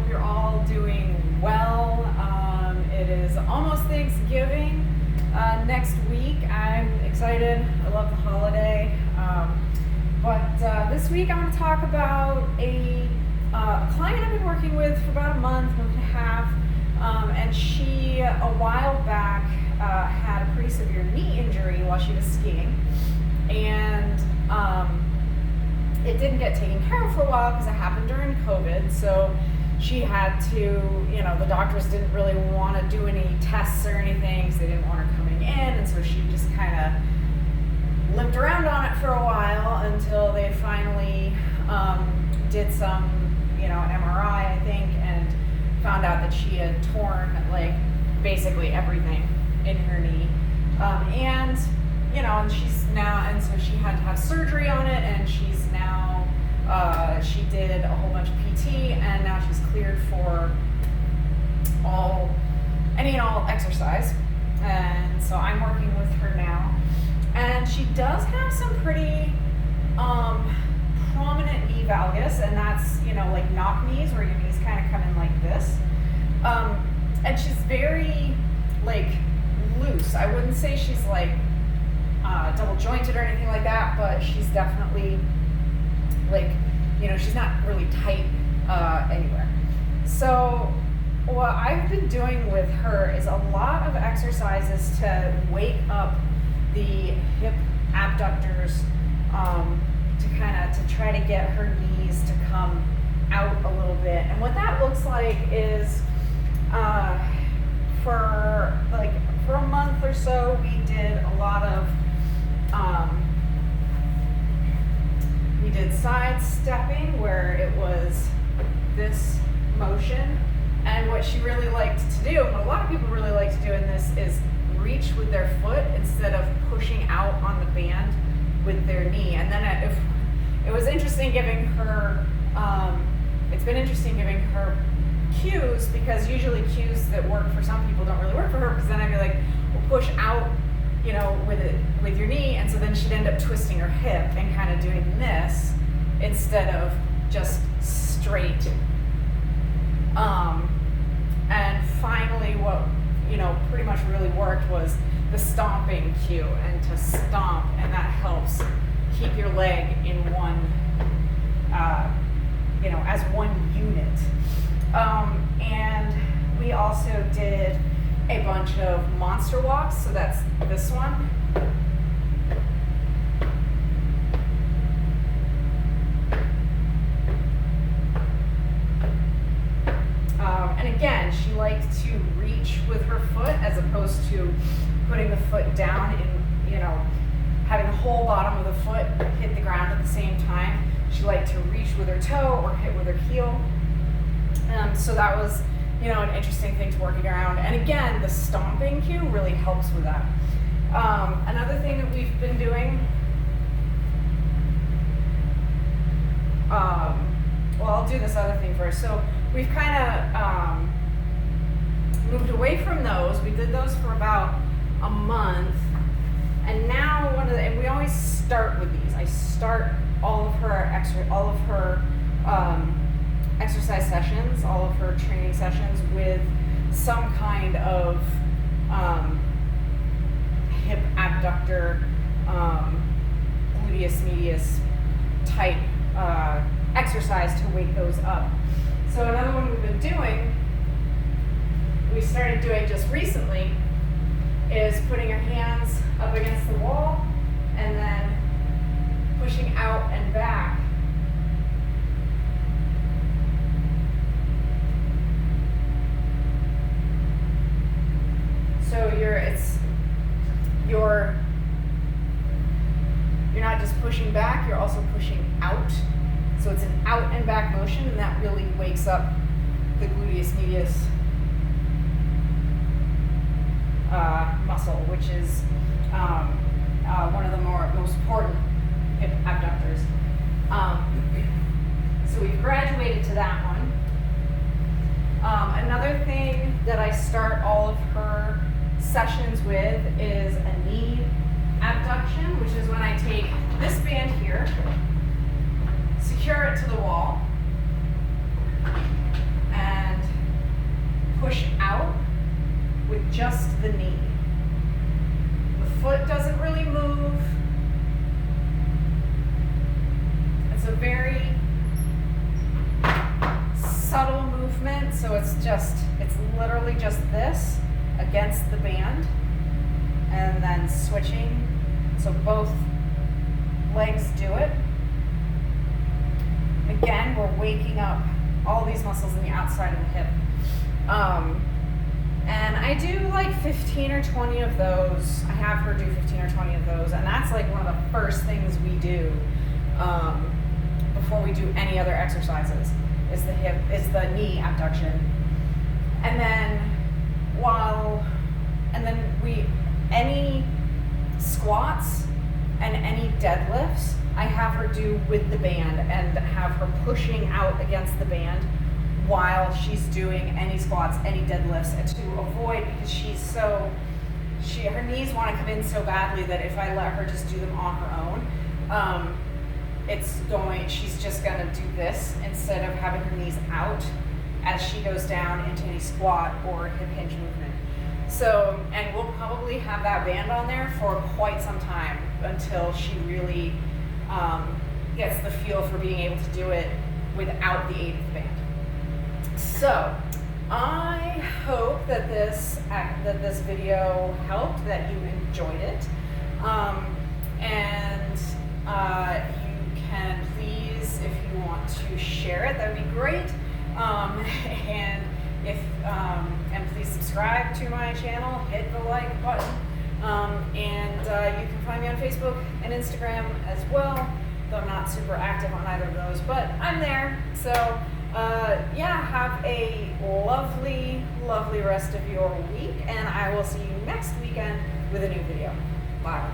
hope you're all doing well. It is almost Thanksgiving next week. I'm excited. I love the holiday. But this week I want to talk about a client I've been working with for about a month and a half. And she, a while back, had a pretty severe knee injury while she was skiing. And it didn't get taken care of for a while because it happened during COVID. So she had to, the doctors didn't really want to do any tests or anything because they didn't want her coming in. And so she just kind of limped around on it for a while until they finally did some, an MRI, I think, and found out that she had torn basically everything in her knee. And she's now, and so she had to have surgery on it, and she's now, she did a whole bunch of PT, and now she's cleared for any and all exercise. And so I'm working with her now. And she does have some pretty prominent knee valgus, and that's, like knock knees, where your knees kind of come in like this. And she's very, loose. I wouldn't say she's, double jointed or anything like that, but she's definitely, she's not really tight anywhere. So what I've been doing with her is a lot of exercises to wake up the hip abductors, to try to get her knees to come out a little bit. And what that looks like is for a month or so, we did a lot of we did side stepping, where it was this motion. And what she really liked to do, what a lot of people really like to do in this, is reach with their foot instead of pushing out on the band with their knee. And then it was interesting giving her, it's been interesting giving her cues, because usually cues that work for some people don't really work for her, because then I'd be like, well, push out, with your knee, and so then she'd end up twisting her hip and kind of doing this instead of just straight. And finally what, pretty much really worked was the stomping cue, and to stomp, and that helps keep your leg in one, as one unit. And we also did a bunch of monster walks, so that's this one. And again, she liked to reach with her foot as opposed to putting the foot down and, having the whole bottom of the foot hit the ground at the same time. She liked to reach with her toe or hit with her heel. So that was, an interesting thing to working around. And again, the stomping cue really helps with that. Another thing that we've been doing, I'll do this other thing first. So we've kind of moved away from those. We did those for about a month. And now and we always start with these. I start all of her exercise sessions, all of her training sessions, with some kind of hip abductor, gluteus medius type exercise to wake those up. So another one we've been doing, we started doing just recently, is putting her hands up against the wall and then pushing out and back. So you're not just pushing back, you're also pushing out. So it's an out and back motion, and that really wakes up the gluteus medius muscle, which is one of the most important hip abductors. So we've graduated to that one. Another thing that I start all of her sessions with is a knee abduction, which is when I take this band here, secure it to the wall, and just the knee. The foot doesn't really move. It's a very subtle movement, so it's literally just this against the band and then switching, so both legs do it. Again, we're waking up all these muscles in the outside of the hip. And I do like 15 or 20 of those. I have her do 15 or 20 of those, and that's like one of the first things we do before we do any other exercises is the knee abduction. And then any squats and any deadlifts, I have her do with the band and have her pushing out against the band while she's doing any squats, any deadlifts, and to avoid, because her knees want to come in so badly that if I let her just do them on her own, she's just gonna do this instead of having her knees out as she goes down into any squat or hip hinge movement. So, and we'll probably have that band on there for quite some time until she really gets the feel for being able to do it without the aid of the band. So, I hope that this video helped, that you enjoyed it, and you can please, if you want to share it, that would be great. And please subscribe to my channel, hit the like button, and you can find me on Facebook and Instagram as well, though I'm not super active on either of those, but I'm there. So have a lovely rest of your week, and I will see you next weekend with a new video. Bye.